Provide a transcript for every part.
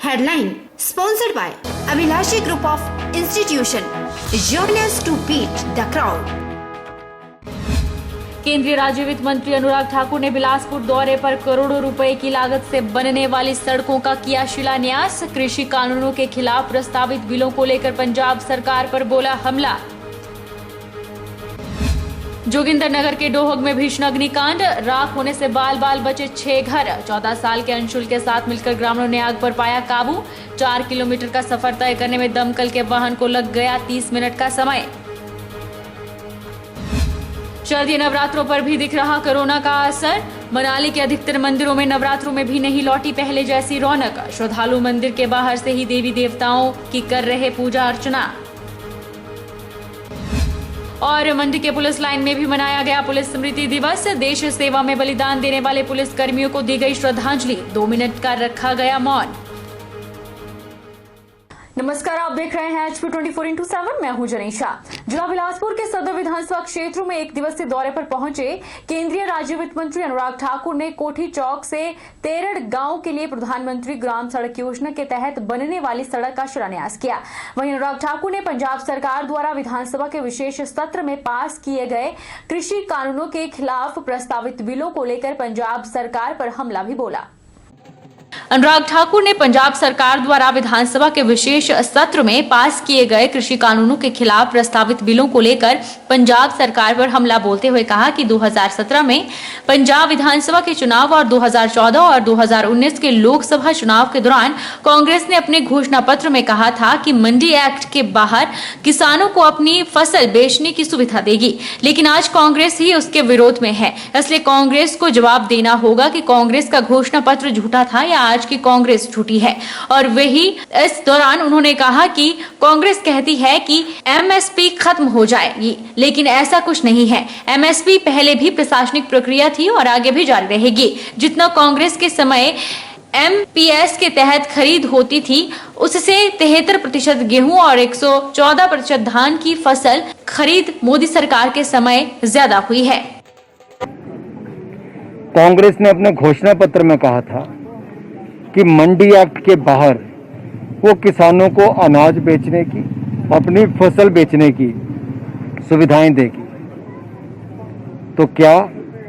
Headline sponsored by Abhilashi Group of Institution. Join us to beat the crowd. केंद्रीय राज्य वित्त मंत्री अनुराग ठाकुर ने बिलासपुर दौरे पर करोड़ों रुपए की लागत से बनने वाली सड़कों का किया शिलान्यास। कृषि कानूनों के खिलाफ प्रस्तावित बिलों को लेकर पंजाब सरकार पर बोला हमला। जोगिंदरनगर के डोहग में भीषण अग्निकांड, राख होने से बाल बाल बचे 6 घर। 14 साल के अंशुल के साथ मिलकर ग्रामीणों ने आग पर पाया काबू। 4 किलोमीटर का सफर तय करने में दमकल के वाहन को लग गया 30 मिनट का समय। शारदीय नवरात्रों पर भी दिख रहा कोरोना का असर। मनाली के अधिकतर मंदिरों में नवरात्रों में भी नहीं लौटी पहले जैसी रौनक। श्रद्धालु मंदिर के बाहर से ही देवी देवताओं की कर रहे पूजा अर्चना। और मंडी के पुलिस लाइन में भी मनाया गया पुलिस स्मृति दिवस। देश सेवा में बलिदान देने वाले पुलिस कर्मियों को दी गई श्रद्धांजलि। 2 मिनट का रखा गया मौन। नमस्कार, आप देख रहे हैं HP 24x7। मैं हूं जनीशा। जिला बिलासपुर के सदर विधानसभा क्षेत्र में एक दिवसीय दौरे पर पहुंचे केंद्रीय राज्य वित्त मंत्री अनुराग ठाकुर ने कोठी चौक से तेरड़ गांव के लिए प्रधानमंत्री ग्राम सड़क योजना के तहत बनने वाली सड़क का शिलान्यास किया। वहीं अनुराग ठाकुर ने पंजाब सरकार द्वारा विधानसभा के विशेष सत्र में पास किए गए कृषि कानूनों के खिलाफ प्रस्तावित बिलों को लेकर पंजाब सरकार पर हमला भी बोला। अनुराग ठाकुर ने पंजाब सरकार द्वारा विधानसभा के विशेष सत्र में पास किए गए कृषि कानूनों के खिलाफ प्रस्तावित बिलों को लेकर पंजाब सरकार पर हमला बोलते हुए कहा कि 2017 में पंजाब विधानसभा के चुनाव और 2014 और 2019 के लोकसभा चुनाव के दौरान कांग्रेस ने अपने घोषणा पत्र में कहा था कि मंडी एक्ट के बाहर किसानों को अपनी फसल बेचने की सुविधा देगी, लेकिन आज कांग्रेस ही उसके विरोध में है। इसलिए कांग्रेस को जवाब देना होगा कि कांग्रेस का घोषणा पत्र झूठा था या आज की कांग्रेस झूठी है। और वही इस दौरान उन्होंने कहा कि कांग्रेस कहती है कि MSP खत्म हो जाएगी, लेकिन ऐसा कुछ नहीं है। MSP पहले भी प्रशासनिक प्रक्रिया थी और आगे भी जारी रहेगी। जितना कांग्रेस के समय MPS के तहत खरीद होती थी, उससे 73% गेहूं और 114% धान की फसल खरीद मोदी सरकार के समय ज्यादा हुई है। कांग्रेस ने अपने घोषणा पत्र में कहा था कि मंडी एक्ट के बाहर वो किसानों को अनाज बेचने की, अपनी फसल बेचने की सुविधाएं देगी। तो क्या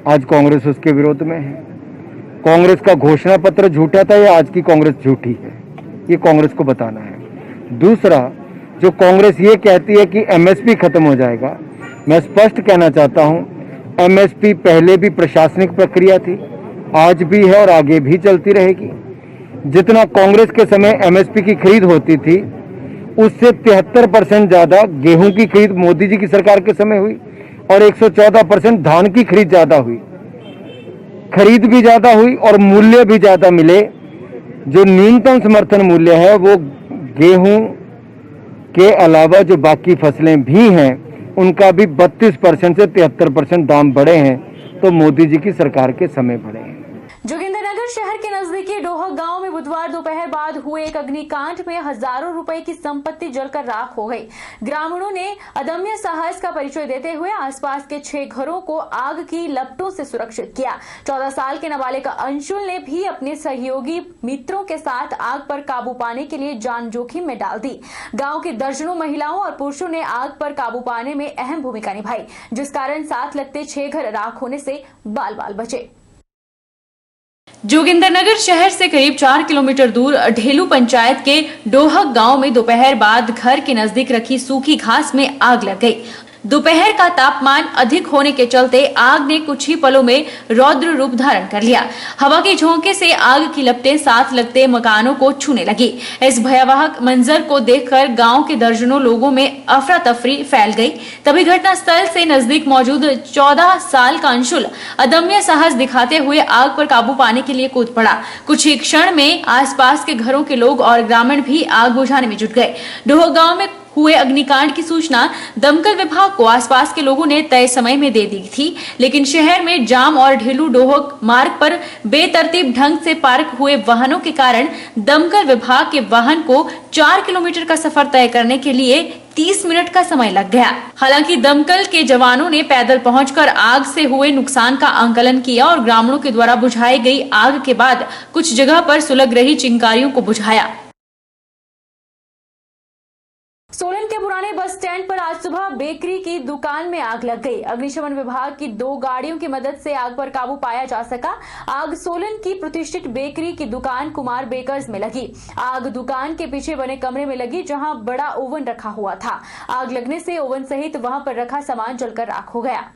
आज कांग्रेस उसके विरोध में है? कांग्रेस का घोषणा पत्र झूठा था या आज की कांग्रेस झूठी है? ये कांग्रेस को बताना है। दूसरा, जो कांग्रेस ये कहती है कि MSP खत्म हो जाएगा, मैं स्पष्ट कहना चाहता हूं, MSP पहले भी प्रशासनिक प्रक्रिया थी, आज भी है और आगे भी चलती रहेगी। जितना कांग्रेस के समय MSP की खरीद होती थी, उससे 73% ज्यादा गेहूं की खरीद मोदी जी की सरकार के समय हुई और 114% धान की खरीद ज्यादा हुई। खरीद भी ज्यादा हुई और मूल्य भी ज्यादा मिले। जो न्यूनतम समर्थन मूल्य है वो गेहूं के अलावा जो बाकी फसलें भी हैं उनका भी 32% से 73% दाम बढ़े हैं, तो मोदी जी की सरकार के समय बढ़े हैं। जोगिंदरनगर शहर के नजदीकी डोहग गांव में बुधवार दोपहर बाद हुए एक अग्निकांड में हजारों रुपए की संपत्ति जलकर राख हो गई। ग्रामीणों ने अदम्य साहस का परिचय देते हुए आसपास के 6 घरों को आग की लपटों से सुरक्षित किया। 14 साल के नाबालिग अंशुल ने भी अपने सहयोगी मित्रों के साथ आग पर काबू पाने के लिए जान जोखिम में डाल दी। गाँव की दर्जनों महिलाओं और पुरुषों ने आग पर काबू पाने में अहम भूमिका निभाई, जिस कारण साथ लगते 6 घर राख होने से बाल बाल बचे। जोगिंदरनगर शहर से करीब 4 किलोमीटर दूर ढेलू पंचायत के डोहग गांव में दोपहर बाद घर के नजदीक रखी सूखी घास में आग लग गई। दोपहर का तापमान अधिक होने के चलते आग ने कुछ ही पलों में रौद्र रूप धारण कर लिया। हवा के झोंके से आग की लपटें साथ लगते मकानों को छूने लगी। इस भयावह मंजर को देखकर गांव के दर्जनों लोगों में अफरा तफरी फैल गई। तभी घटनास्थल से नजदीक मौजूद 14 साल का अंशुल अदम्य साहस दिखाते हुए आग पर काबू पाने के लिए कूद पड़ा। कुछ ही क्षण में आसपास के घरों के लोग और ग्रामीण भी आग बुझाने में जुट गए। डोहग गांव में हुए अग्निकांड की सूचना दमकल विभाग को आसपास के लोगों ने तय समय में दे दी थी, लेकिन शहर में जाम और ढेलू डोहग मार्ग पर बेतरतीब ढंग से पार्क हुए वाहनों के कारण दमकल विभाग के वाहन को 4 किलोमीटर का सफर तय करने के लिए 30 मिनट का समय लग गया। हालांकि दमकल के जवानों ने पैदल पहुंचकर आग से हुए नुकसान का आंकलन किया और ग्रामीणों के द्वारा बुझाई गई आग के बाद कुछ जगह पर सुलग रही चिंगारियों को बुझाया। सोलन के पुराने बस स्टैंड पर आज सुबह बेकरी की दुकान में आग लग गई। अग्निशमन विभाग की 2 गाड़ियों की मदद से आग पर काबू पाया जा सका। आग सोलन की प्रतिष्ठित बेकरी की दुकान कुमार बेकर्स में लगी। आग दुकान के पीछे बने कमरे में लगी, जहां बड़ा ओवन रखा हुआ था। आग लगने से ओवन सहित वहां पर रखा सामान जलकर राख हो गया।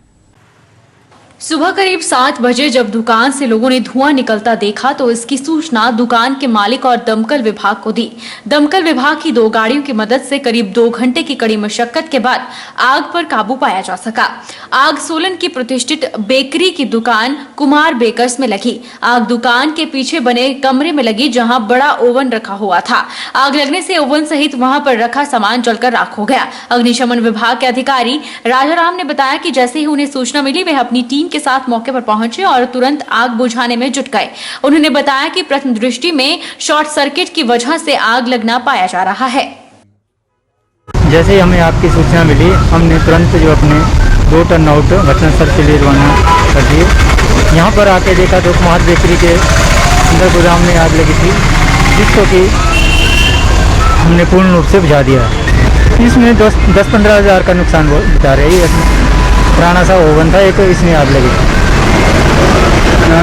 सुबह करीब 7 बजे जब दुकान से लोगों ने धुआं निकलता देखा तो इसकी सूचना दुकान के मालिक और दमकल विभाग को दी। दमकल विभाग की 2 गाड़ियों की मदद से करीब 2 घंटे की कड़ी मशक्कत के बाद आग पर काबू पाया जा सका। आग सोलन की प्रतिष्ठित बेकरी की दुकान कुमार बेकर्स में लगी। आग दुकान के पीछे बने कमरे में लगी, जहां बड़ा ओवन रखा हुआ था। आग लगने से ओवन सहित वहां पर रखा सामान जलकर राख हो गया। अग्निशमन विभाग के अधिकारी राजाराम ने बताया कि जैसे ही उन्हें सूचना मिली, वे अपनी टीम के साथ मौके पर पहुंचे और तुरंत आग बुझाने में जुट गए। उन्होंने बताया कि प्रथम दृष्टि में शॉर्ट सर्किट की वजह से आग लगना पाया जा रहा है। जैसे ही हमें आपकी सूचना मिली, हमने तुरंत जो अपने 2 टर्न आउट घटनास्थल के लिए रवाना कर दिए। यहाँ पर आके देखा तो कुमार बेकरी के अंदर गोदाम में आग लगी थी, जिसको कि हमने पूर्ण रूप से बुझा दिया। इसमें 10-15 हज़ार का नुकसान बता रही है। पुराना सा ओवन था एक, इसमें आग लगी। क्या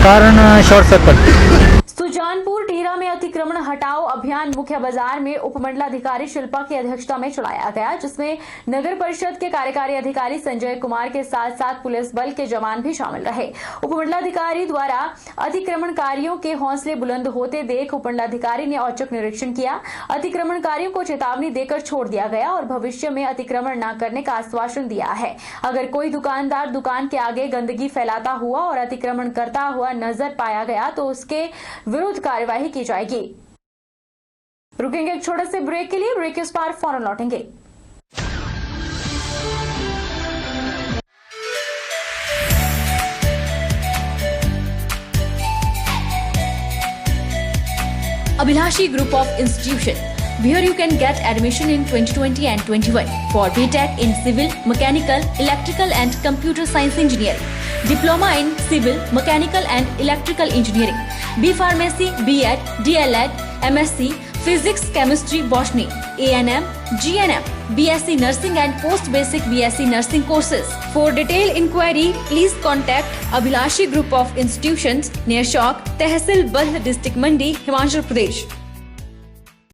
कारण शॉर्ट सर्किट। सुजानपुर टीरा में अतिक्रमण हटाओ अभियान मुख्य बाजार में उपमंडलाधिकारी शिल्पा की अध्यक्षता में चलाया गया, जिसमें नगर परिषद के कार्यकारी अधिकारी संजय कुमार के साथ साथ पुलिस बल के जवान भी शामिल रहे। उपमंडलाधिकारी द्वारा अतिक्रमणकारियों के हौसले बुलंद होते देख उपमंडलाधिकारी ने औचक निरीक्षण किया। अतिक्रमणकारियों को चेतावनी देकर छोड़ दिया गया और भविष्य में अतिक्रमण न करने का आश्वासन दिया है। अगर कोई दुकानदार दुकान के आगे गंदगी फैलाता हुआ और अतिक्रमण करता हुआ नजर पाया गया तो उसके विरुद्ध कार्यवाही की जाएगी। रुकेंगे एक छोटे से ब्रेक के लिए। ब्रेक के पार फौरन लौटेंगे। Abhilashi Group of Institution, where you can get admission in 2020 and 21 for BTech in Civil, Mechanical, Electrical and Computer Science Engineering, Diploma in Civil, Mechanical and Electrical Engineering, B Pharmacy, B.Ed, D.L.Ed, MSc, Physics, Chemistry, Botany, A&M, G&M, BSc Nursing and Post Basic BSc Nursing courses. For detailed inquiry, please contact Abhilashi Group of Institutions near Chowk, Tehsil Bald District Mandi, Himachal Pradesh.